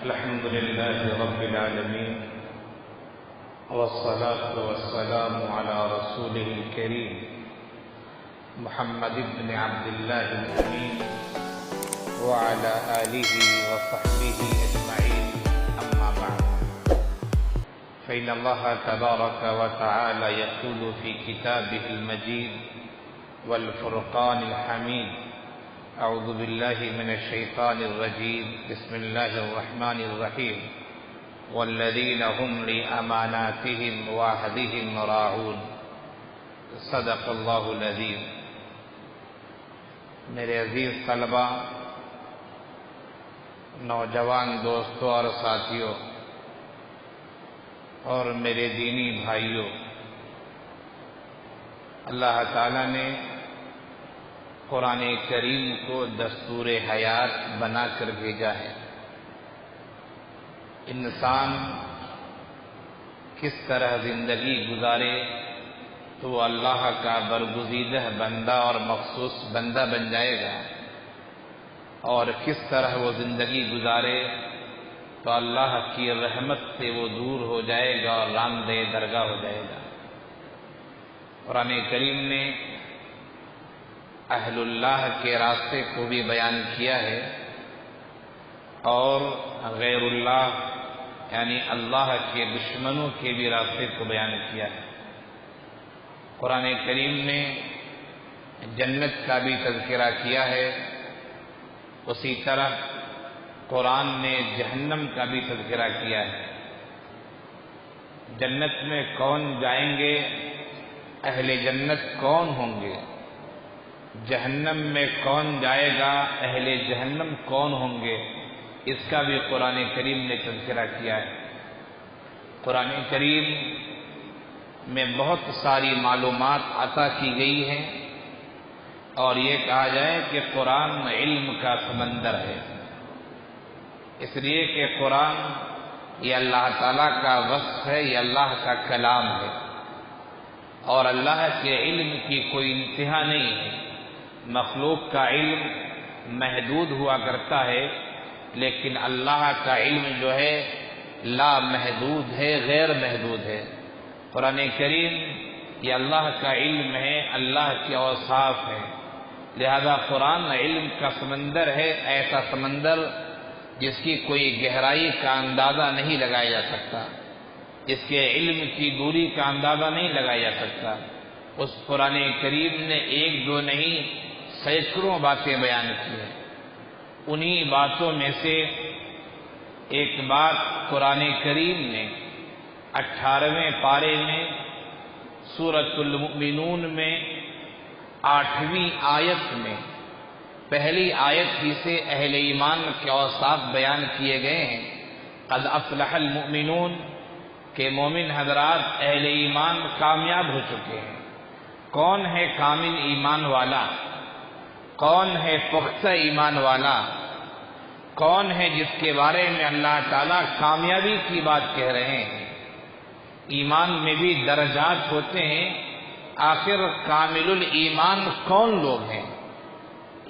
الحمد لله رب العالمين والصلاة والسلام على رسوله الكريم محمد بن عبد الله الأمين وعلى آله وصحبه أجمعين، أما بعد، فإن الله تبارك وتعالى يقول في كتابه المجيد والفرقان الحميد: أعوذ بالله من الشيطان الرجيم، بسم الله الرحمن الرحيم، والذين هم لأماناتهم وعهدهم راعون، صدق اللہ العظیم۔ میرے عزیز طلباء، نوجوان دوستوں اور ساتھیوں اور میرے دینی بھائیوں، اللہ تعالیٰ نے قرآن کریم کو دستور حیات بنا کر بھیجا ہے۔ انسان کس طرح زندگی گزارے تو وہ اللہ کا برگزیدہ بندہ اور مخصوص بندہ بن جائے گا، اور کس طرح وہ زندگی گزارے تو اللہ کی رحمت سے وہ دور ہو جائے گا اور راندہ درگاہ ہو جائے گا۔ قرآن کریم نے اہل اللہ کے راستے کو بھی بیان کیا ہے اور غیر اللہ یعنی اللہ کے دشمنوں کے بھی راستے کو بیان کیا ہے۔ قرآن کریم نے جنت کا بھی تذکرہ کیا ہے، اسی طرح قرآن نے جہنم کا بھی تذکرہ کیا ہے۔ جنت میں کون جائیں گے، اہل جنت کون ہوں گے، جہنم میں کون جائے گا، اہل جہنم کون ہوں گے، اس کا بھی قرآن کریم نے تذکرہ کیا ہے۔ قرآن کریم میں بہت ساری معلومات عطا کی گئی ہیں، اور یہ کہا جائے کہ قرآن علم کا سمندر ہے، اس لیے کہ قرآن یہ اللہ تعالیٰ کا وصف ہے، یہ اللہ کا کلام ہے، اور اللہ کے علم کی کوئی انتہا نہیں ہے۔ مخلوق کا علم محدود ہوا کرتا ہے، لیکن اللہ کا علم جو ہے لا محدود ہے، غیر محدود ہے۔ قرآن کریم یہ اللہ کا علم ہے، اللہ کے اوصاف ہے، لہذا قرآن علم کا سمندر ہے، ایسا سمندر جس کی کوئی گہرائی کا اندازہ نہیں لگایا جا سکتا، اس کے علم کی دوری کا اندازہ نہیں لگایا جا سکتا۔ اس قرآن کریم نے ایک دو نہیں سینکڑوں باتیں بیان کی ہیں۔ انہی باتوں میں سے ایک بات قرآن کریم نے 18ویں پارے میں سورۃ المؤمنون میں 8ویں آیت میں پہلی آیت ہی سے اہل ایمان کے اوصاف بیان کیے گئے ہیں۔ قد افلح المؤمنون کہ مومن حضرات اہل ایمان کامیاب ہو چکے ہیں۔ کون ہے کامل ایمان والا؟ کون ہے پختہ ایمان والا؟ کون ہے جس کے بارے میں اللہ تعالیٰ کامیابی کی بات کہہ رہے ہیں؟ ایمان میں بھی درجات ہوتے ہیں، آخر کامل الایمان کون لوگ ہیں؟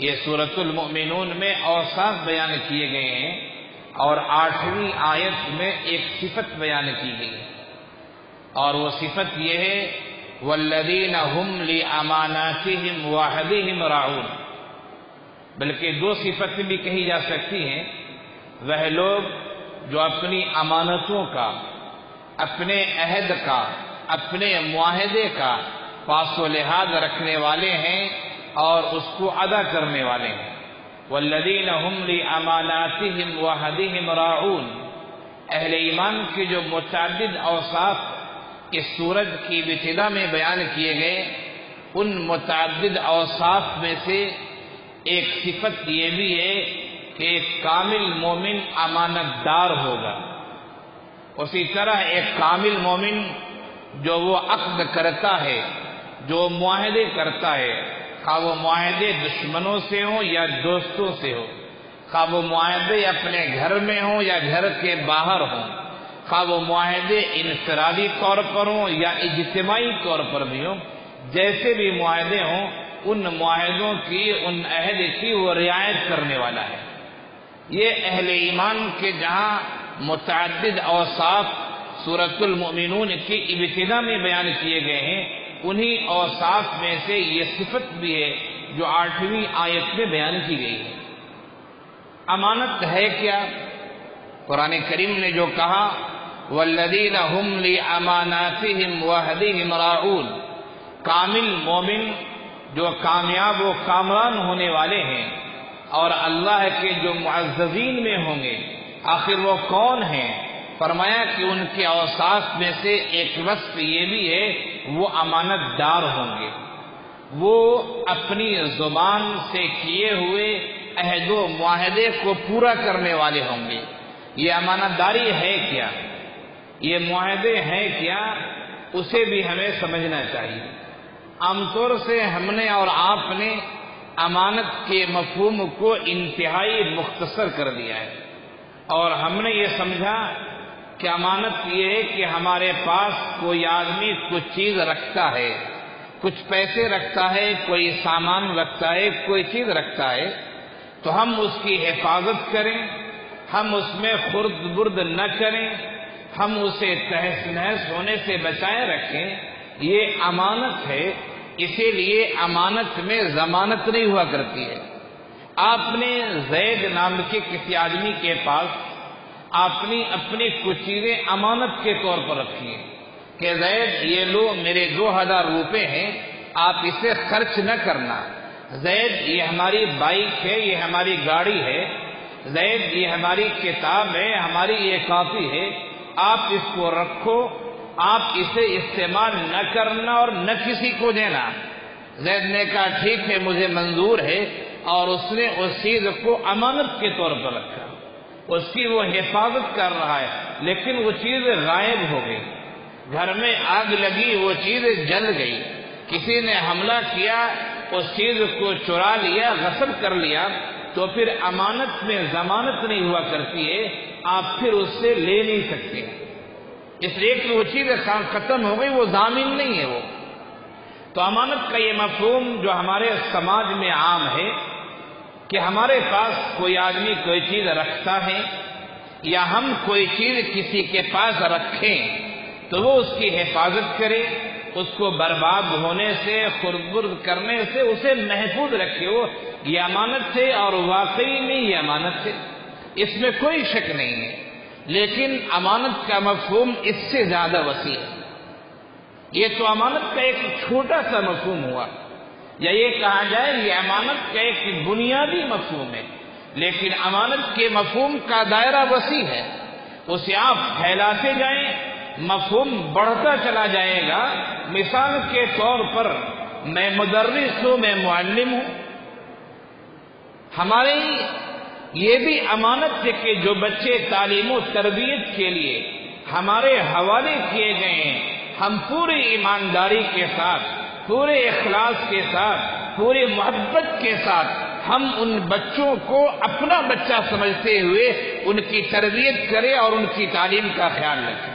یہ سورۃ المؤمنون میں اوصاف بیان کیے گئے ہیں، اور 8ویں آیت میں ایک صفت بیان کی گئی ہے، اور وہ صفت یہ ہے: والذین هم لاماناتهم وعہدهم راعون۔ بلکہ دو صفتیں بھی کہی جا سکتی ہیں، وہ لوگ جو اپنی امانتوں کا، اپنے عہد کا، اپنے معاہدے کا پاس و لحاظ رکھنے والے ہیں اور اس کو ادا کرنے والے ہیں۔ والذین هم لاماناتهم وعہدهم راعون، اہل ایمان کے جو متعدد اوصاف اس سورج کی ابتدا میں بیان کیے گئے، ان متعدد اوصاف میں سے ایک صفت یہ بھی ہے کہ ایک کامل مومن امانت دار ہوگا۔ اسی طرح ایک کامل مومن جو وہ عقد کرتا ہے، جو معاہدے کرتا ہے، خواہ وہ معاہدے دشمنوں سے ہوں یا دوستوں سے ہو، خواہ وہ معاہدے اپنے گھر میں ہوں یا گھر کے باہر ہوں، خواہ وہ معاہدے انفرادی طور پر ہوں یا اجتماعی طور پر بھی ہوں، جیسے بھی معاہدے ہوں، ان معاہدوں کی، ان عہد کی وہ رعایت کرنے والا ہے۔ یہ اہل ایمان کے جہاں متعدد اوصاف سورۃ المؤمنون کی ابتدا میں بیان کیے گئے ہیں، انہی اوصاف میں سے یہ صفت بھی ہے جو 8ویں آیت میں بیان کی گئی ہے۔ امانت ہے کیا؟ قرآن کریم نے جو کہا والذین هم لأماناتهم وعہدہم راعون، کامل مومن جو کامیاب و کامران ہونے والے ہیں اور اللہ کے جو معززین میں ہوں گے، آخر وہ کون ہیں؟ فرمایا کہ ان کے اوصاف میں سے ایک وصف یہ بھی ہے وہ امانت دار ہوں گے، وہ اپنی زبان سے کیے ہوئے عہد و معاہدے کو پورا کرنے والے ہوں گے۔ یہ امانت داری ہے کیا؟ یہ معاہدے ہیں کیا؟ اسے بھی ہمیں سمجھنا چاہیے۔ عام طور سے ہم نے اور آپ نے امانت کے مفہوم کو انتہائی مختصر کر دیا ہے، اور ہم نے یہ سمجھا کہ امانت یہ ہے کہ ہمارے پاس کوئی آدمی کچھ چیز رکھتا ہے، کچھ پیسے رکھتا ہے، کوئی سامان رکھتا ہے، کوئی چیز رکھتا ہے، تو ہم اس کی حفاظت کریں، ہم اس میں خرد برد نہ کریں، ہم اسے تہس نہس ہونے سے بچائے رکھیں، یہ امانت ہے۔ اسی لیے امانت میں ضمانت نہیں ہوا کرتی ہے۔ آپ نے زید نام کے کسی آدمی کے پاس آپ نے اپنی کچھ چیزیں امانت کے طور پر رکھی ہیں کہ زید یہ لو میرے 2000 روپے ہیں، آپ اسے خرچ نہ کرنا۔ زید یہ ہماری بائک ہے، یہ ہماری گاڑی ہے، زید یہ ہماری کتاب ہے، ہماری یہ کاپی ہے، آپ اس کو رکھو، آپ اسے استعمال نہ کرنا اور نہ کسی کو دینا۔ زید نے کہا ٹھیک ہے، مجھے منظور ہے، اور اس نے اس چیز کو امانت کے طور پر رکھا، اس کی وہ حفاظت کر رہا ہے، لیکن وہ چیز غائب ہو گئی، گھر میں آگ لگی، وہ چیز جل گئی، کسی نے حملہ کیا، اس چیز کو چرا لیا، غصب کر لیا، تو پھر امانت میں ضمانت نہیں ہوا کرتی ہے، آپ پھر اس سے لے نہیں سکتے، اس لیے کہ وہ چیز ختم ہو گئی، وہ ضامن نہیں ہے وہ۔ تو امانت کا یہ مفہوم جو ہمارے سماج میں عام ہے کہ ہمارے پاس کوئی آدمی کوئی چیز رکھتا ہے یا ہم کوئی چیز کسی کے پاس رکھیں تو وہ اس کی حفاظت کرے، اس کو برباد ہونے سے، خرد کرنے سے اسے محفوظ رکھے، وہ یہ امانت ہے، اور واقعی میں یہ امانت ہے، اس میں کوئی شک نہیں ہے۔ لیکن امانت کا مفہوم اس سے زیادہ وسیع ہے۔ یہ تو امانت کا ایک چھوٹا سا مفہوم ہوا، یا یہ کہا جائے یہ امانت کا ایک بنیادی مفہوم ہے، لیکن امانت کے مفہوم کا دائرہ وسیع ہے، اسے آپ پھیلاتے جائیں، مفہوم بڑھتا چلا جائے گا۔ مثال کے طور پر میں مدرس ہوں، میں معلم ہوں، ہمارے یہ بھی امانت ہے کہ جو بچے تعلیم و تربیت کے لیے ہمارے حوالے کیے گئے ہیں، ہم پوری ایمانداری کے ساتھ، پورے اخلاص کے ساتھ، پوری محبت کے ساتھ ہم ان بچوں کو اپنا بچہ سمجھتے ہوئے ان کی تربیت کریں اور ان کی تعلیم کا خیال رکھیں،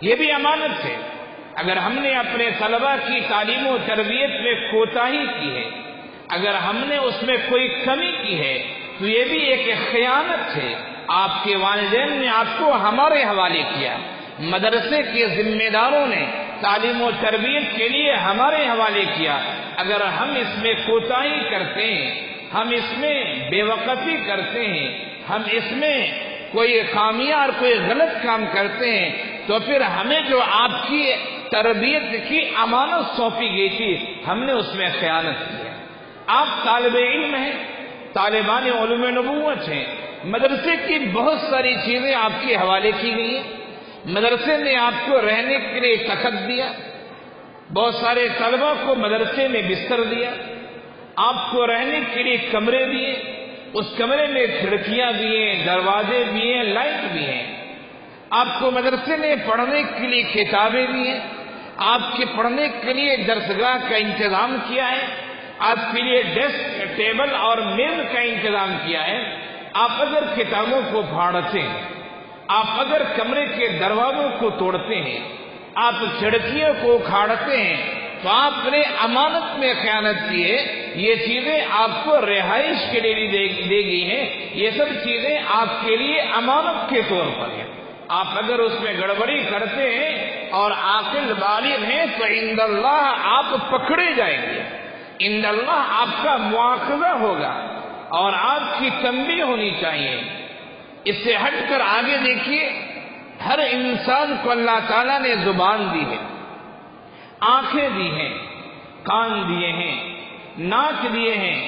یہ بھی امانت ہے۔ اگر ہم نے اپنے طلبہ کی تعلیم و تربیت میں کوتاہی کی ہے، اگر ہم نے اس میں کوئی کمی کی ہے، تو یہ بھی ایک خیانت ہے۔ آپ کے والدین نے آپ کو ہمارے حوالے کیا، مدرسے کے ذمہ داروں نے تعلیم و تربیت کے لیے ہمارے حوالے کیا، اگر ہم اس میں کوتاہی کرتے ہیں، ہم اس میں بے وقفی کرتے ہیں، ہم اس میں کوئی خامیاں اور کوئی غلط کام کرتے ہیں، تو پھر ہمیں جو آپ کی تربیت کی امانت سونپی گئی تھی، ہم نے اس میں خیانت کی۔ آپ طالب علم ہیں، طالبان علوم نبوت ہیں، مدرسے کی بہت ساری چیزیں آپ کے حوالے کی گئی ہیں، مدرسے نے آپ کو رہنے کے لیے تخت دیا، بہت سارے طلبہ کو مدرسے میں بستر دیا، آپ کو رہنے کے لیے کمرے دیے، اس کمرے میں کھڑکیاں بھی ہیں، دروازے بھی ہیں، لائٹ بھی ہیں، آپ کو مدرسے میں پڑھنے کے لیے کتابیں دی ہیں، آپ کے پڑھنے کے لیے درسگاہ کا انتظام کیا ہے، آپ کے لیے ڈیسک، ٹیبل اور میز کا انتظام کیا ہے۔ آپ اگر کتابوں کو پھاڑتے ہیں، آپ اگر کمرے کے دروازوں کو توڑتے ہیں، آپ کھڑکیوں کو اکھاڑتے ہیں، تو آپ نے امانت میں خیانت کی ہے، یہ چیزیں آپ کو رہائش کے لیے دے گئی ہیں، یہ سب چیزیں آپ کے لیے امانت کے طور پر ہیں۔ آپ اگر اس میں گڑبڑی کرتے ہیں اور عاقل بالغ ہیں تو عند اللہ آپ پکڑے جائیں گے، عند اللہ آپ کا مواخذہ ہوگا اور آپ کی تنبیہ ہونی چاہیے۔ اس سے ہٹ کر آگے دیکھیے، ہر انسان کو اللہ تعالیٰ نے زبان دی ہے، آنکھیں دی ہیں، کان دیے ہیں، ناک دیے ہیں،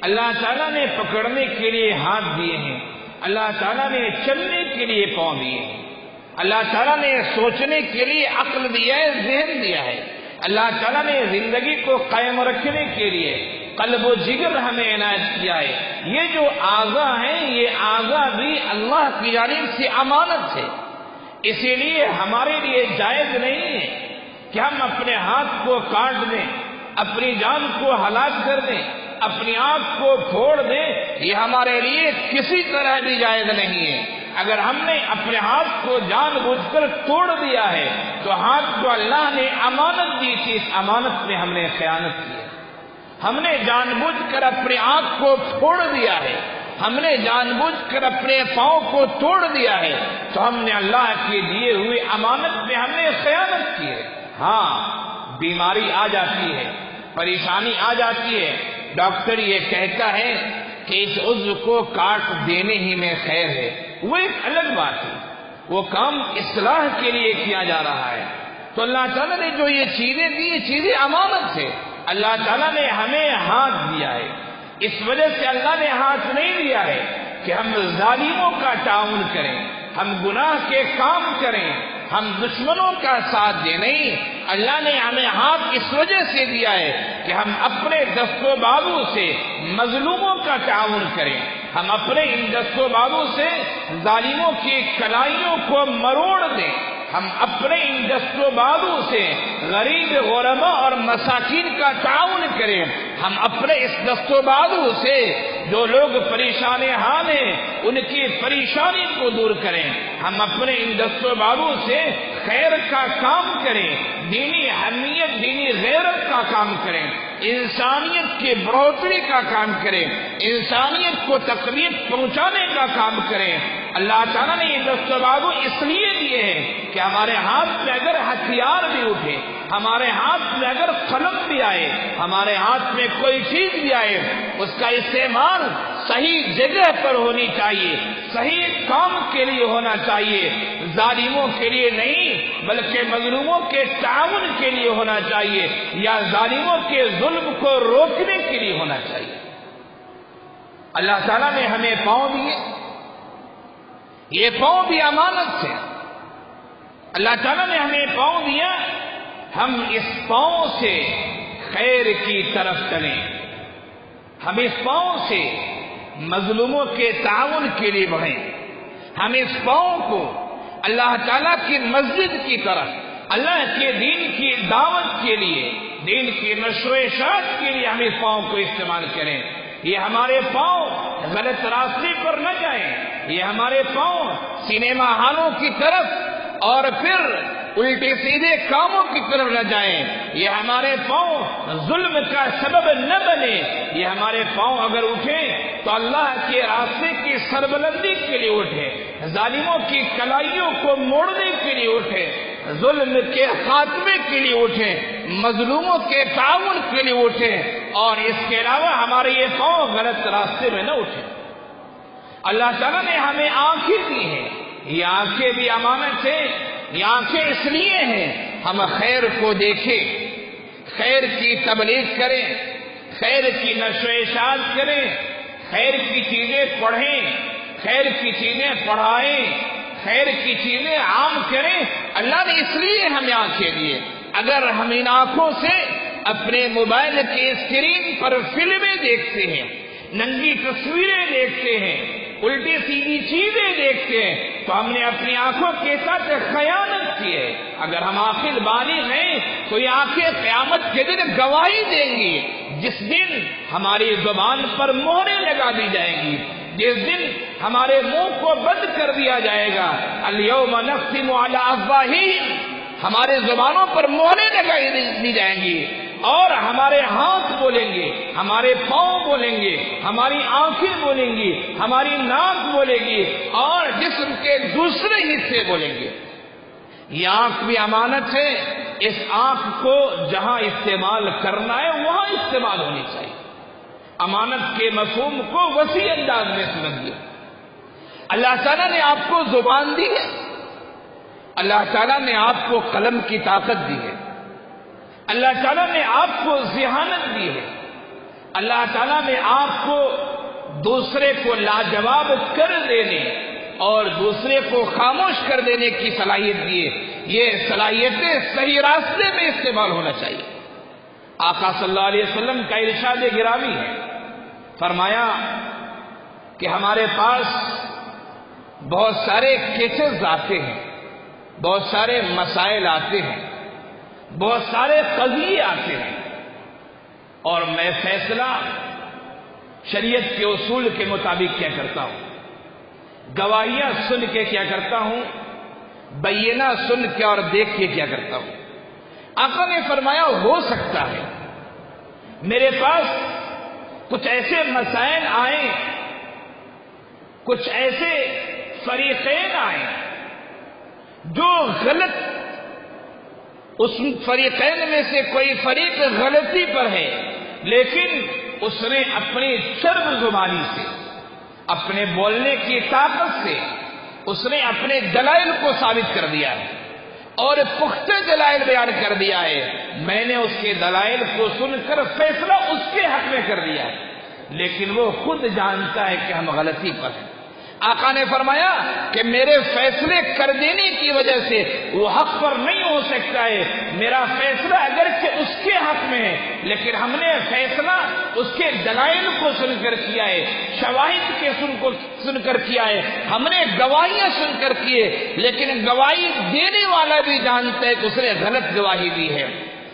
اللہ تعالیٰ نے پکڑنے کے لیے ہاتھ دیے ہیں، اللہ تعالیٰ نے چلنے کے لیے پاؤں دیے ہیں، اللہ تعالیٰ نے سوچنے کے لیے عقل دیا ہے، ذہن دیا ہے، اللہ تعالیٰ نے زندگی کو قائم رکھنے کے لیے قلب و جگر ہمیں عنایت کیا ہے۔ یہ جو اعضاء ہیں، یہ اعضاء بھی اللہ کی جانب سے امانت ہے، اسی لیے ہمارے لیے جائز نہیں ہے کہ ہم اپنے ہاتھ کو کاٹ دیں، اپنی جان کو ہلاک کر دیں، اپنی آنکھ کو پھوڑ دیں، یہ ہمارے لیے کسی طرح بھی جائز نہیں ہے۔ اگر ہم نے اپنے ہاتھ کو جان بوجھ کر توڑ دیا ہے تو ہاتھ کو اللہ نے امانت دی تھی، اس امانت میں ہم نے خیانت کی ہے۔ ہم نے جان بوجھ کر اپنی آنکھ کو پھوڑ دیا ہے، ہم نے جان بوجھ کر اپنے پاؤں کو توڑ دیا ہے، تو ہم نے اللہ کے دیے ہوئے امانت میں ہم نے خیانت کی ہے۔ ہاں، بیماری آ جاتی ہے، پریشانی آ جاتی ہے، ڈاکٹر یہ کہتا ہے کہ اس عضو کو کاٹ دینے ہی میں خیر ہے، وہ ایک الگ بات ہے، وہ کام اصلاح کے لیے کیا جا رہا ہے۔ تو اللہ تعالیٰ نے جو یہ چیزیں دی، یہ چیزیں امانت ہے۔ اللہ تعالیٰ نے ہمیں ہاتھ دیا ہے، اس وجہ سے اللہ نے ہاتھ نہیں دیا ہے کہ ہم ظالموں کا تعاون کریں، ہم گناہ کے کام کریں، ہم دشمنوں کا ساتھ دیں، نہیں، اللہ نے ہمیں ہاتھ اس وجہ سے دیا ہے کہ ہم اپنے دست و بازو سے مظلوموں کا تعاون کریں، ہم اپنے ان دست و بازو سے ظالموں کی کلائیوں کو مروڑ دیں، ہم اپنے ان دست و بازو سے غریب غربا اور مساکین کا تعاون کریں، ہم اپنے اس دست و بازو سے جو لوگ پریشان حال ہیں ان کی پریشانی کو دور کریں، ہم اپنے ان دست و بازو سے خیر کا کام کریں، دینی اہمیت، دینی غیرت کا کام کریں، انسانیت کی بڑھوتری کا کام کریں، انسانیت کو تقویت پہنچانے کا کام کریں۔ اللہ تعالیٰ نے یہ دست و بازو اس لیے دیے ہیں کہ ہمارے ہاتھ میں اگر ہتھیار بھی اٹھے، ہمارے ہاتھ میں اگر قلم بھی آئے، ہمارے ہاتھ میں کوئی چیز بھی آئے، اس کا استعمال صحیح جگہ پر ہونی چاہیے، صحیح کام کے لیے ہونا چاہیے، ظالموں کے لیے نہیں بلکہ مظلوموں کے تعاون کے لیے ہونا چاہیے، یا ظالموں کے ظلم کو روکنے کے لیے ہونا چاہیے۔ اللہ تعالیٰ نے ہمیں پاؤں دیے، یہ پاؤں بھی امانت ہے۔ اللہ تعالیٰ نے ہمیں پاؤں دیا، ہم اس پاؤں سے خیر کی طرف چلیں، ہم اس پاؤں سے مظلوموں کے تعاون کے لیے بڑھیں، ہم اس پاؤں کو اللہ تعالیٰ کی مسجد کی طرف، اللہ کے دین کی دعوت کے لیے، دین کی نشر و اشاعت کے لیے ہم اس پاؤں کو استعمال کریں۔ یہ ہمارے پاؤں غلط راستے پر نہ جائیں، یہ ہمارے پاؤں سینما ہالوں کی طرف اور پھر الٹے سیدھے کاموں کی طرف نہ جائیں، یہ ہمارے پاؤں ظلم کا سبب نہ بنے، یہ ہمارے پاؤں اگر اٹھیں تو اللہ کے راستے کی سربلندی کے لیے اٹھے، ظالموں کی کلائیوں کو موڑنے کے لیے اٹھے، ظلم کے خاتمے کے لیے اٹھیں، مظلوموں کے تعاون کے لیے اٹھیں، اور اس کے علاوہ ہمارے یہ پاؤں غلط راستے میں نہ اٹھیں۔ اللہ تعالیٰ نے ہمیں آنکھیں دی ہیں، یہ آنکھیں بھی امانت ہے، یہ آنکھیں اس لیے ہیں ہم خیر کو دیکھیں، خیر کی تبلیغ کریں، خیر کی نشر و اشاعت کریں، خیر کی چیزیں پڑھیں، خیر کی چیزیں پڑھائیں، خیر کی چیزیں عام کریں۔ اللہ نے اس لیے ہمیں آنکھیں دیے۔ اگر ہم ان آنکھوں سے اپنے موبائل کی اسکرین پر فلمیں دیکھتے ہیں، ننگی تصویریں دیکھتے ہیں، الٹی سیدھی چیزیں دیکھتے ہیں، تو ہم نے اپنی آنکھوں کے ساتھ خیانت کی ہے۔ اگر ہم عاقل بالغ ہیں تو یہ آنکھیں قیامت کے دن گواہی دیں گی، جس دن ہماری زبان پر مہریں لگا دی جائیں گی، جس دن ہمارے منہ کو بند کر دیا جائے گا۔ الیوم نختم علی افواہہم، ہمارے زبانوں پر مہریں لگائی دی جائیں گی، اور ہمارے ہاتھ بولیں گے، ہمارے پاؤں بولیں گے، ہماری آنکھیں بولیں گی، ہماری ناک بولے گی، اور جسم کے دوسرے حصے بولیں گے۔ یہ آنکھ بھی امانت ہے، اس آنکھ کو جہاں استعمال کرنا ہے وہاں استعمال ہونی چاہیے۔ امانت کے مفہوم کو وسیع انداز میں سمجھیے۔ اللہ تعالیٰ نے آپ کو زبان دی ہے، اللہ تعالیٰ نے آپ کو قلم کی طاقت دی ہے، اللہ تعالیٰ نے آپ کو ذہانت دی ہے، اللہ تعالیٰ نے آپ کو دوسرے کو لاجواب کر دینے اور دوسرے کو خاموش کر دینے کی صلاحیت دی ہے۔ یہ صلاحیتیں صحیح راستے میں استعمال ہونا چاہیے۔ آقا صلی اللہ علیہ وسلم کا ارشاد گرامی ہے، فرمایا کہ ہمارے پاس بہت سارے کیسز آتے ہیں، بہت سارے مسائل آتے ہیں، بہت سارے قضیے آتے ہیں، اور میں فیصلہ شریعت کے اصول کے مطابق کیا کرتا ہوں، گواہیاں سن کے کیا کرتا ہوں، بینہ سن کے اور دیکھ کے کیا کرتا ہوں۔ آقا نے فرمایا ہو سکتا ہے میرے پاس کچھ ایسے مسائل آئیں، کچھ ایسے فریقین آئیں جو غلط، اس فریقین میں سے کوئی فریق غلطی پر ہے، لیکن اس نے اپنی چرب زبانی سے، اپنے بولنے کی طاقت سے اس نے اپنے دلائل کو ثابت کر دیا ہے اور پختہ دلائل بیان کر دیا ہے۔ میں نے اس کے دلائل کو سن کر فیصلہ اس کے حق میں کر دیا ہے، لیکن وہ خود جانتا ہے کہ ہم غلطی پر ہیں۔ آقا نے فرمایا کہ میرے فیصلے کر دینے کی وجہ سے وہ حق پر نہیں ہو سکتا ہے۔ میرا فیصلہ اگرچہ اس کے حق میں ہے، لیکن ہم نے فیصلہ اس کے دلائل کو سن کر کیا ہے، شواہد کے سن کر کیا ہے، ہم نے گواہیاں سن کر کیے، لیکن گواہی دینے والا بھی جانتا ہے کہ اس نے غلط گواہی دی ہے،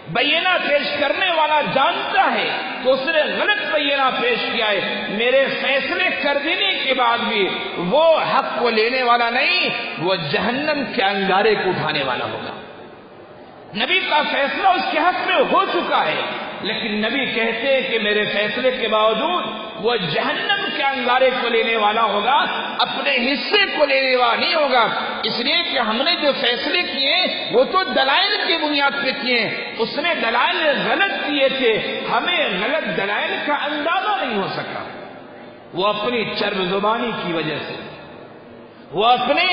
بینہ پیش کرنے والا جانتا ہے کہ اس نے غلط بینہ پیش کیا ہے۔ میرے فیصلے کر دینے کے بعد بھی وہ حق کو لینے والا نہیں، وہ جہنم کے انگارے کو اٹھانے والا ہوگا۔ نبی کا فیصلہ اس کے حق میں ہو چکا ہے، لیکن نبی کہتے ہیں کہ میرے فیصلے کے باوجود وہ جہنم کے انگارے کو لینے والا ہوگا، اپنے حصے کو لینے والا نہیں ہوگا، اس لیے کہ ہم نے جو فیصلے کیے وہ تو دلائل کی بنیاد پہ کیے، اس نے دلائل غلط دیے تھے، ہمیں غلط دلائل کا اندازہ نہیں ہو سکا۔ وہ اپنی چرب زبانی کی وجہ سے، وہ اپنے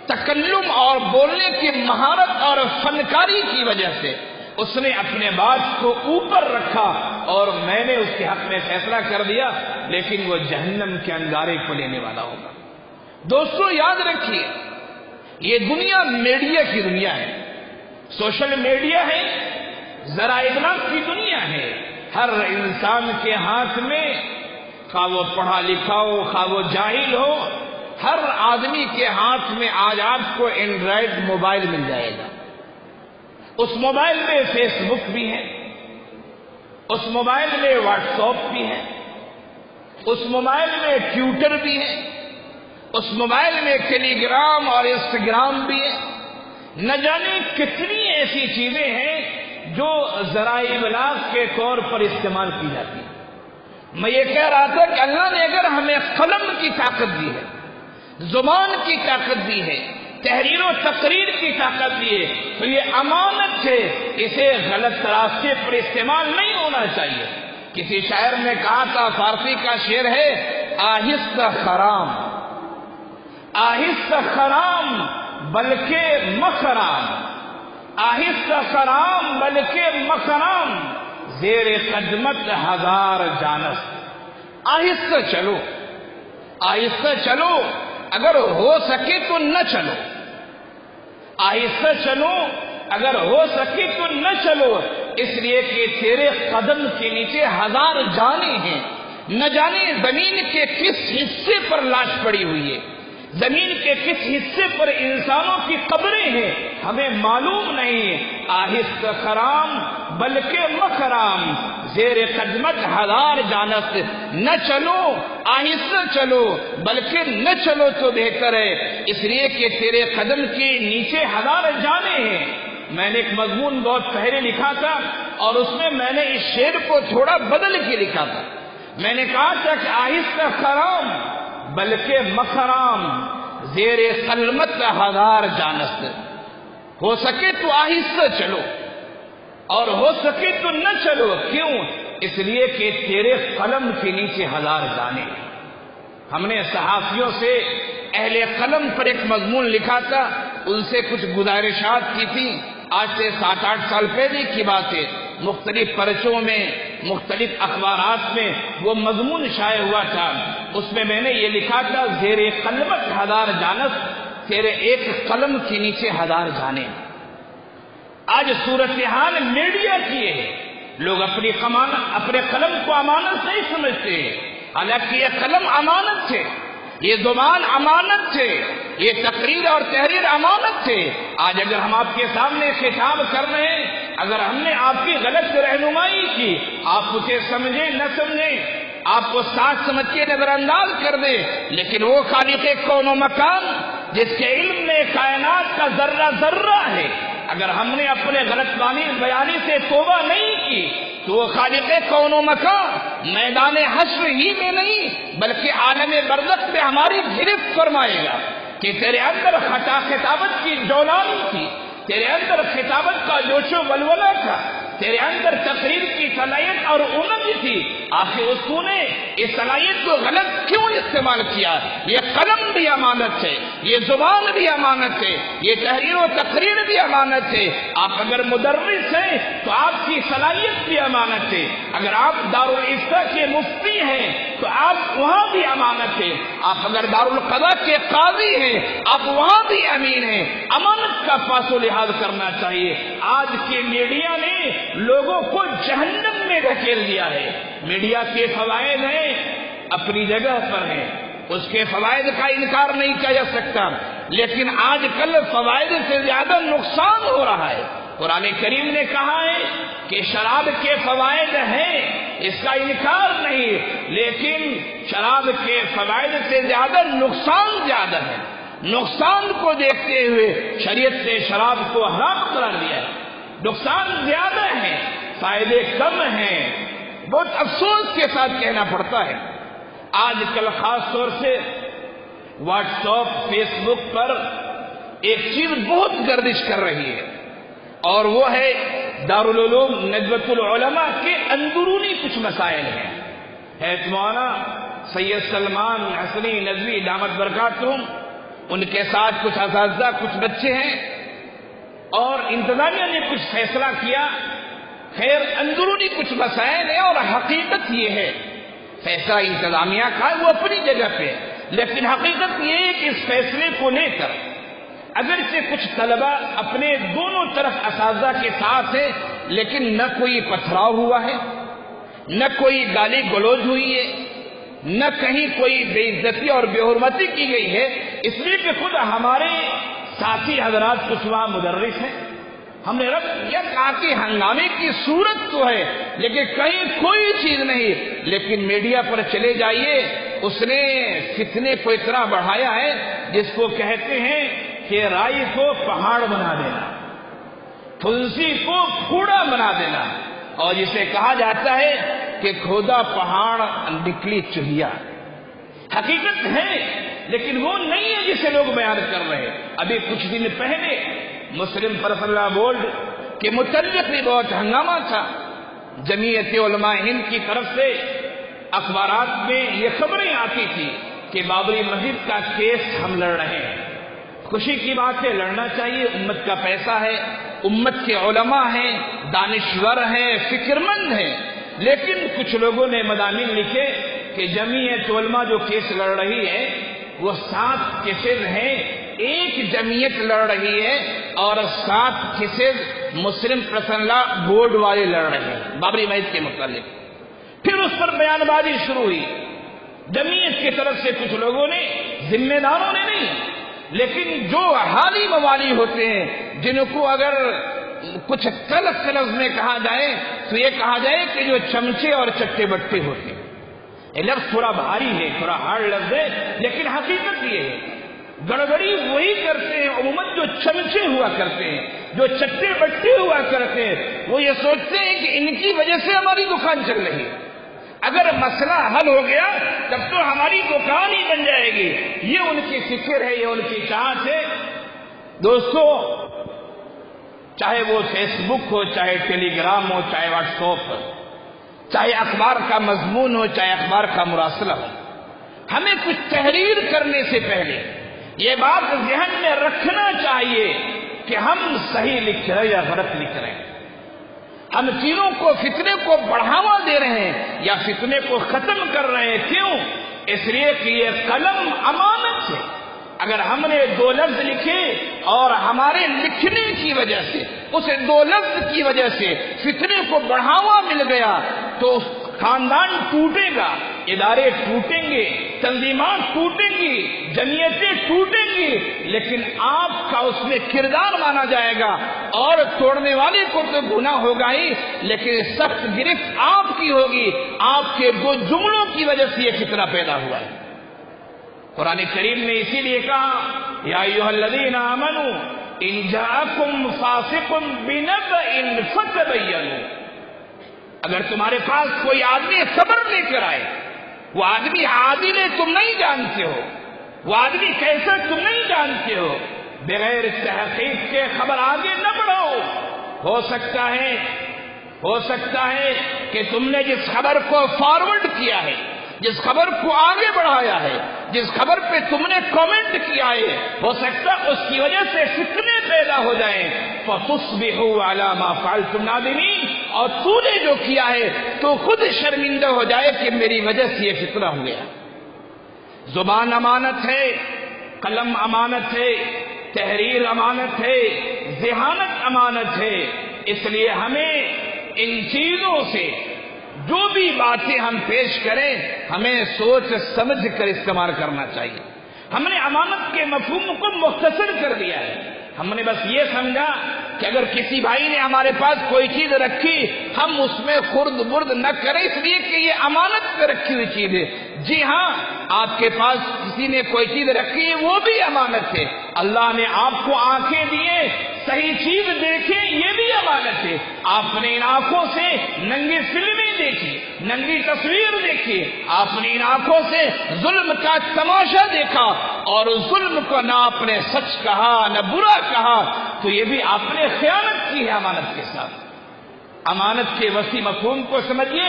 تکلم اور بولنے کی مہارت اور فنکاری کی وجہ سے اس نے اپنے بات کو اوپر رکھا اور میں نے اس کے حق میں فیصلہ کر دیا، لیکن وہ جہنم کے انگارے کو لینے والا ہوگا۔ دوستو یاد رکھیے، یہ دنیا میڈیا کی دنیا ہے، سوشل میڈیا ہے، ذرائع ابلاغ کی دنیا ہے۔ ہر انسان کے ہاتھ میں، خواہ وہ پڑھا لکھا ہو خواہ وہ جاہل ہو، ہر آدمی کے ہاتھ میں آج آپ کو اینڈرائڈ موبائل مل جائے گا۔ اس موبائل میں فیس بک بھی ہے، اس موبائل میں واٹس ایپ بھی ہے، اس موبائل میں ٹویٹر بھی ہے، اس موبائل میں ٹیلی گرام اور انسٹاگرام بھی ہے، نہ جانے کتنی ایسی چیزیں ہیں جو ذرائع ابلاغ کے طور پر استعمال کی جاتی ہیں۔ میں یہ کہہ رہا تھا کہ اللہ نے اگر ہمیں قلم کی طاقت دی ہے، زبان کی طاقت دی ہے، تحریر و تقریر کی طاقت دی ہے، تو یہ امانت ہے، اسے غلط راستے پر استعمال نہیں ہونا چاہیے۔ کسی شاعر نے کہا تھا، فارسی کا شعر ہے، آہستہ خرام، آہستہ خرام بلکہ مخرام، آہستہ خرام بلکہ مخرام، زیر قدمت ہزار جانس۔ آہستہ چلو، آہستہ چلو، اگر ہو سکے تو نہ چلو، آہستہ چلو، اگر ہو سکے تو نہ چلو، اس لیے کہ تیرے قدم کے نیچے ہزار جانیں ہیں، نہ جانے زمین کے کس حصے پر لاش پڑی ہوئی ہے، زمین کے کس حصے پر انسانوں کی قبریں ہیں، ہمیں معلوم نہیں۔ آہستہ خرام بلکہ مخرام، زیر قدمت ہزار جانس، نہ چلو آہستہ چلو بلکہ نہ چلو تو بہتر ہے، اس لیے کہ تیرے قدم کے نیچے ہزار جانیں ہیں۔ میں نے ایک مضمون بہت پہلے لکھا تھا اور اس میں نے اس شعر کو تھوڑا بدل کے لکھا تھا. میں نے کہا تھا کہ آہستہ خرام بلکہ مخرام زیر قلمت ہزار جانست. ہو سکے تو آہستہ چلو اور ہو سکے تو نہ چلو. کیوں؟ اس لیے کہ تیرے قلم کے نیچے ہزار جانے. ہم نے صحافیوں سے اہل قلم پر ایک مضمون لکھا تھا، ان سے کچھ گزارشات کی تھی. آج سے 7-8 سال پہلے کی بات ہے. مختلف پرچوں میں، مختلف اخبارات میں وہ مضمون شائع ہوا تھا. اس میں نے یہ لکھا تھا زیر قلمت ہزار جانس، تیرے ایک قلم کے نیچے ہزار جانے. آج صورتحال میڈیا کی ہے. لوگ اپنے قلم کو امانت نہیں سمجھتے، حالانکہ یہ قلم امانت ہے، یہ زبان امانت ہے، یہ تقریر اور تحریر امانت ہے. آج اگر ہم آپ کے سامنے خطاب کر رہے ہیں، اگر ہم نے آپ کی غلط رہنمائی کی، آپ اسے سمجھیں نہ سمجھیں، آپ کو ساتھ سمجھ کے نظر انداز کر دیں، لیکن وہ خالق کون و مکان جس کے علم میں کائنات کا ذرہ ذرہ ہے، اگر ہم نے اپنے غلط بیانی سے توبہ نہیں کی تو وہ خالق کون و مکان میدان حشر ہی میں نہیں بلکہ عالم برزخ میں ہماری گرفت فرمائے گا کہ تیرے اندر خطابت کی جولانی تھی، تیرے اندر خطابت کا جوش و ولولہ تھا، تیرے اندر تقریر کی صلاحیت اور امنگ تھی، آخر اس نے اس صلاحیت کو غلط کیوں استعمال کیا؟ یہ قلم بھی امانت ہے، یہ زبان بھی امانت ہے، یہ تحریر و تقریر بھی امانت ہے. آپ اگر مدرس ہیں تو آپ کی صلاحیت بھی امانت ہے. اگر آپ دارالعفتہ کے مفتی ہیں تو آپ وہاں بھی امانت ہے. آپ اگر دارالقضاء کے قاضی ہیں آپ وہاں بھی امین ہیں. امانت کا پاس و لحاظ کرنا چاہیے. آج کے میڈیا نے لوگوں کو جہنم میں دھکیل دیا ہے. میڈیا کے فوائد ہیں، اپنی جگہ پر ہیں، اس کے فوائد کا انکار نہیں کیا جا سکتا، لیکن آج کل فوائد سے زیادہ نقصان ہو رہا ہے. قرآن کریم نے کہا ہے کہ شراب کے فوائد ہیں، اس کا انکار نہیں، لیکن شراب کے فوائد سے زیادہ نقصان زیادہ ہے. نقصان کو دیکھتے ہوئے شریعت نے شراب کو حرام قرار دیا ہے. نقصان زیادہ ہے، فائدے کم ہیں. بہت افسوس کے ساتھ کہنا پڑتا ہے آج کل خاص طور سے واٹس ایپ فیس بک پر ایک چیز بہت گردش کر رہی ہے اور وہ ہے دارالعلوم ندوۃ العلماء کے اندرونی کچھ مسائل ہیں. حضرت مولانا سید سلمان حسنی ندوی دامت برکاتہم، ان کے ساتھ کچھ اساتذہ کچھ بچے ہیں اور انتظامیہ نے کچھ فیصلہ کیا. خیر اندرونی کچھ مسائل ہیں اور حقیقت یہ ہے فیصلہ انتظامیہ کا وہ اپنی جگہ پہ، لیکن حقیقت یہ ہے کہ اس فیصلے کو لے کر اگرچہ کچھ طلبہ اپنے دونوں طرف اساتذہ کے ساتھ ہیں، لیکن نہ کوئی پتھراؤ ہوا ہے، نہ کوئی گالی گلوج ہوئی ہے، نہ کہیں کوئی بے عزتی اور بے حرمتی کی گئی ہے. اس لیے کہ خود ہمارے ساتھی حضرات کچھ وہاں مدرس ہیں، ہم نے رب یہ کہا کہ ہنگامے کی صورت تو ہے لیکن کہیں کوئی چیز نہیں. لیکن میڈیا پر چلے جائیے، اس نے فتنے کو اتنا بڑھایا ہے جس کو کہتے ہیں کہ رائی کو پہاڑ بنا دینا، تلسی کو کوڑا بنا دینا، اور جسے کہا جاتا ہے کہ کھودا پہاڑ نکلی چڑیا. حقیقت ہے لیکن وہ نہیں ہے جسے لوگ بیان کر رہے. ابھی کچھ دن پہلے مسلم پرسنل بورڈ کے متعلق بھی بہت ہنگامہ تھا. جمعیت علماء ہند کی طرف سے اخبارات میں یہ خبریں آتی تھی کہ بابری مسجد کا کیس ہم لڑ رہے ہیں. خوشی کی بات ہے، لڑنا چاہیے، امت کا پیسہ ہے، امت کے علماء ہیں، دانشور ہیں، فکر مند ہیں. لیکن کچھ لوگوں نے مضامین لکھے کہ جمعیت علماء جو کیس لڑ رہی ہے وہ 7 کیسز ہیں، ایک جمعیت لڑ رہی ہے اور 7 کیسز مسلم پرسنل لا بورڈ والے لڑ رہے ہیں بابری مسجد کے متعلق. پھر اس پر بیان بازی شروع ہوئی. جمعیت کی طرف سے کچھ لوگوں نے، ذمہ داروں نے نہیں لیکن جو حالی موالی ہوتے ہیں جن کو اگر کچھ تلخ لفظ میں کہا جائے تو یہ کہا جائے کہ جو چمچے اور چٹے بٹے ہوتے ہیں. یہ لفظ تھوڑا بھاری ہے، تھوڑا ہارڈ لفظ ہے، لیکن حقیقت یہ ہے گڑبڑی وہی کرتے ہیں عموماً جو چمچے ہوا کرتے ہیں. جو چٹے بٹے ہوا کرتے ہیں وہ یہ سوچتے ہیں کہ ان کی وجہ سے ہماری دکان چل رہی ہے، اگر مسئلہ حل ہو گیا تب تو ہماری دکان ہی بن جائے گی، یہ ان کی فکر ہے، یہ ان کی چاہت ہے۔ دوستو، چاہے وہ فیس بک ہو، چاہے ٹیلی گرام ہو، چاہے واٹس ایپ ہو، چاہے اخبار کا مضمون ہو، چاہے اخبار کا مراسلہ ہو، ہمیں کچھ تحریر کرنے سے پہلے یہ بات ذہن میں رکھنا چاہیے کہ ہم صحیح لکھ رہے یا غلط لکھ رہے ہیں، ہم چیزوں کو، فتنے کو بڑھاوا دے رہے ہیں یا فتنے کو ختم کر رہے ہیں۔ کیوں؟ اس لیے کہ یہ قلم امانت ہے، اگر ہم نے 2 لفظ لکھے اور ہمارے لکھنے کی وجہ سے، اس 2 لفظ کی وجہ سے فتنے کو بڑھاوا مل گیا تو خاندان ٹوٹے گا، ادارے ٹوٹیں گے، تنظیمات ٹوٹیں گی، جمعیتیں ٹوٹیں گی، لیکن آپ کا اس میں کردار مانا جائے گا، اور توڑنے والے کو تو گناہ ہوگا ہی، لیکن سخت گرفت آپ کی ہوگی، آپ کے 2 جملوں کی وجہ سے یہ فتنہ پیدا ہوا ہے۔ قرآن کریم نے اسی لیے کہا، یا ایھا الذین آمنوا ان جاءکم فاسق بنبأ فتبینوا، اگر تمہارے پاس کوئی آدمی خبر لے کر آئے، وہ آدمی عادل ہے تم نہیں جانتے ہو، وہ آدمی کیسا تم نہیں جانتے ہو، بغیر تحقیق کے خبر آگے نہ بڑھاؤ۔ ہو سکتا ہے کہ تم نے جس خبر کو فارورڈ کیا ہے، جس خبر کو آگے بڑھایا ہے، جس خبر پہ تم نے کامنٹ کیا ہے، ہو سکتا ہے اس کی وجہ سے فتنے پیدا ہو جائیں، فَتُصْبِحُوا عَلَى مَا فَعَلْتُمْ نَادِمِينَ، اور تو نے جو کیا ہے تو خود شرمندہ ہو جائے کہ میری وجہ سے یہ فتنہ ہو گیا۔ زبان امانت ہے، قلم امانت ہے، تحریر امانت ہے، ذہانت امانت ہے، اس لیے ہمیں ان چیزوں سے جو بھی باتیں ہم پیش کریں ہمیں سوچ سمجھ کر استعمال کرنا چاہیے۔ ہم نے امانت کے مفہوم کو مختصر کر دیا ہے، ہم نے بس یہ سمجھا کہ اگر کسی بھائی نے ہمارے پاس کوئی چیز رکھی ہم اس میں خرد برد نہ کریں، اس لیے کہ یہ امانت پہ رکھی ہوئی چیز ہے۔ جی ہاں، آپ کے پاس کسی نے کوئی چیز رکھی ہے وہ بھی امانت ہے، اللہ نے آپ کو آنکھیں دیے، صحیح چیز دیکھیں یہ بھی امانت ہے، آپ نے ان آنکھوں سے ننگی فلمیں دیکھی، ننگی تصویر دیکھی، آپ نے ان آنکھوں سے ظلم کا تماشا دیکھا اور ظلم کو نہ آپ نے سچ کہا نہ برا کہا تو یہ بھی آپ نے خیانت کی ہے امانت کے ساتھ۔ امانت کے وسیع مفہوم کو سمجھیے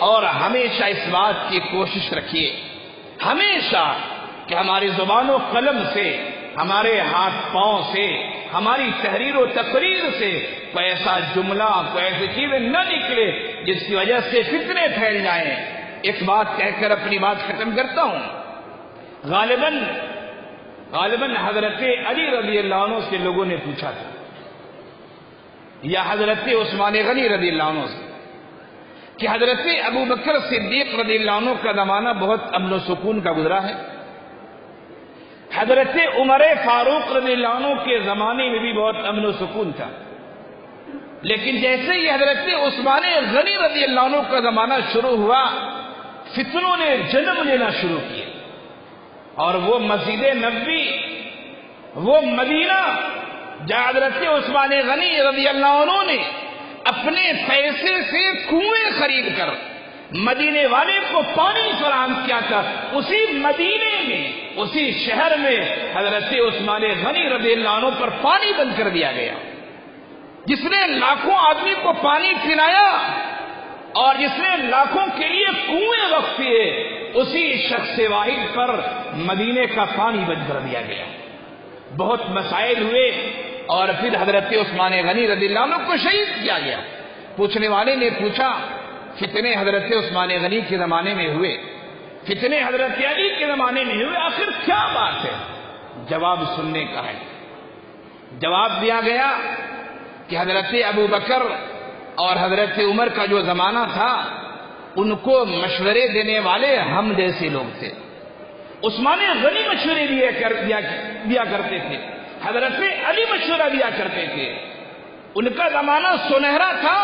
اور ہمیشہ اس بات کی کوشش رکھیے ہمیشہ کہ ہماری زبان و قلم سے، ہمارے ہاتھ پاؤں سے، ہماری تحریر و تقریر سے کوئی ایسا جملہ، کوئی ایسی چیز نہ نکلے جس کی وجہ سے فتنے پھیل جائیں۔ ایک بات کہہ کر اپنی بات ختم کرتا ہوں، غالباً حضرت علی رضی اللہ عنہ سے لوگوں نے پوچھا تھا یا حضرت عثمان غنی رضی اللہ عنہ سے کہ حضرت ابو بکر صدیق رضی اللہ عنہ کا زمانہ بہت امن و سکون کا گزرا ہے، حضرت عمر فاروق رضی اللہ عنہ کے زمانے میں بھی بہت امن و سکون تھا، لیکن جیسے ہی حضرت عثمان غنی رضی اللہ عنہ کا زمانہ شروع ہوا فتنوں نے جنم لینا شروع کیے، اور وہ مسجد نبوی، وہ مدینہ جہاں حضرت عثمان غنی رضی اللہ عنہ نے اپنے پیسے سے کنویں خرید کر مدینے والے کو پانی فراہم کیا تھا، اسی مدینے میں، اسی شہر میں حضرت عثمان غنی رضی اللہ عنہ پر پانی بند کر دیا گیا، جس نے لاکھوں آدمی کو پانی پلایا اور جس نے لاکھوں کے لیے کنویں وقف کیے، اسی شخص واحد پر مدینے کا پانی بند کر دیا گیا۔ بہت مسائل ہوئے اور پھر حضرت عثمان غنی رضی اللہ عنہ کو شہید کیا گیا۔ پوچھنے والے نے پوچھا فتنے حضرت عثمان غنی کے زمانے میں ہوئے، فتنے حضرت علی کے زمانے میں ہوئے، آخر کیا بات ہے؟ جواب سننے کا ہے۔ جواب دیا گیا کہ حضرت ابو بکر اور حضرت عمر کا جو زمانہ تھا ان کو مشورے دینے والے ہم جیسے لوگ تھے، عثمان غنی مشورے دیا کرتے تھے، حضرت علی مشورہ دیا کرتے تھے، ان کا زمانہ سنہرا تھا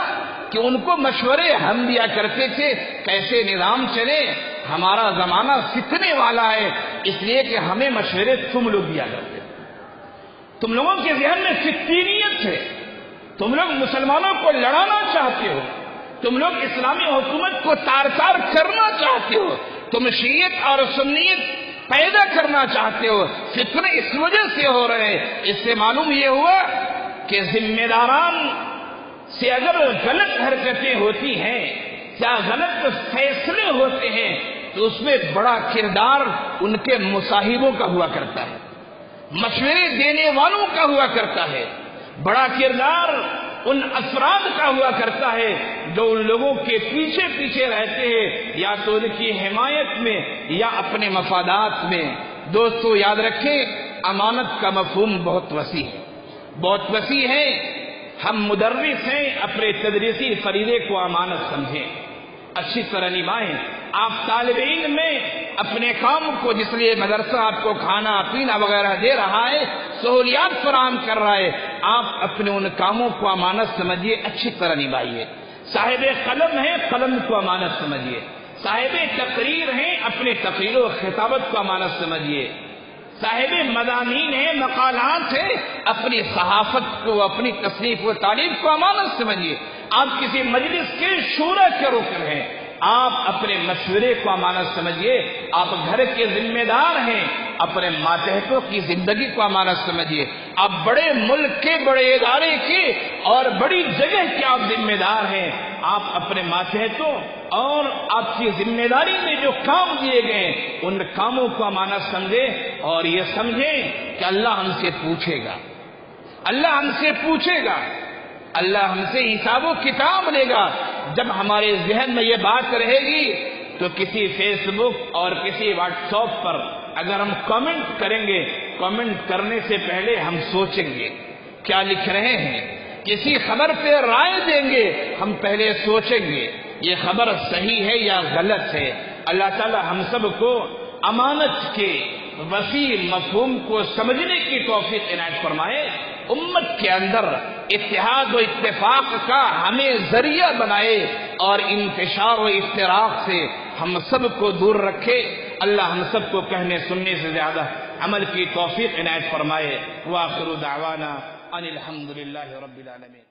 کہ ان کو مشورے ہم دیا کرتے تھے کیسے نظام چلے، ہمارا زمانہ فتنے والا ہے اس لیے کہ ہمیں مشورے تم لوگ دیا کرتے تھے، تم لوگوں کے ذہن میں فتنیت ہے، تم لوگ مسلمانوں کو لڑانا چاہتے ہو، تم لوگ اسلامی حکومت کو تار تار کرنا چاہتے ہو، تم شیعت اور سنیت پیدا کرنا چاہتے ہو، فتنے اس وجہ سے ہو رہے ہیں۔ اس سے معلوم یہ ہوا کہ ذمہ داران سے اگر غلط حرکتیں ہوتی ہیں یا غلط فیصلے ہوتے ہیں تو اس میں بڑا کردار ان کے مصاحبوں کا ہوا کرتا ہے، مشورے دینے والوں کا ہوا کرتا ہے، بڑا کردار ان افراد کا ہوا کرتا ہے جو ان لوگوں کے پیچھے پیچھے رہتے ہیں یا تو ان کی حمایت میں یا اپنے مفادات میں۔ دوستو یاد رکھیں، امانت کا مفہوم بہت وسیع ہے، بہت وسیع ہے۔ ہم مدرس ہیں، اپنے تدریسی فریضے کو امانت سمجھیں، اچھی طرح نبھائیں۔ آپ طالب علم میں اپنے کام کو، جس لیے مدرسہ آپ کو کھانا پینا وغیرہ دے رہا ہے، سہولیات فراہم کر رہا ہے، آپ اپنے ان کاموں کو امانت سمجھیے، اچھی طرح نبھائیے۔ صاحب قلم ہیں، قلم کو امانت سمجھیے۔ صاحب تقریر ہیں، اپنے تقریر و خطابت کو امانت سمجھیے۔ صاحب مضامین ہیں، مقالات ہیں، اپنی صحافت کو، اپنی تصنیف و تعلیف کو امانت سمجھیے۔ آپ کسی مجلس کے شورا کے رکن ہیں، آپ اپنے مشورے کو امانت سمجھیے۔ آپ گھر کے ذمہ دار ہیں، اپنے ماتحتوں کی زندگی کو امانت سمجھیے۔ آپ بڑے ملک کے، بڑے ادارے کے اور بڑی جگہ کے آپ ذمہ دار ہیں، آپ اپنے ماتحتوں اور آپ کی ذمہ داری میں جو کام دیے گئے ان کاموں کو امانت سمجھیں، اور یہ سمجھیں کہ اللہ ہم سے پوچھے گا، اللہ ہم سے پوچھے گا، اللہ ہم سے حساب و کتاب لے گا۔ جب ہمارے ذہن میں یہ بات رہے گی تو کسی فیس بک اور کسی واٹس ایپ پر اگر ہم کامنٹ کریں گے، کامنٹ کرنے سے پہلے ہم سوچیں گے کیا لکھ رہے ہیں۔ کسی خبر پہ رائے دیں گے، ہم پہلے سوچیں گے یہ خبر صحیح ہے یا غلط ہے۔ اللہ تعالی ہم سب کو امانت کے وسیع مفہوم کو سمجھنے کی توفیق عنایت فرمائے، امت کے اندر اتحاد و اتفاق کا ہمیں ذریعہ بنائے اور انتشار و افتراق سے ہم سب کو دور رکھے۔ اللہ ہم سب کو کہنے سننے سے زیادہ عمل کی توفیق عنایت فرمائے۔ وآخر دعوانا ان الحمد للہ رب العالمین۔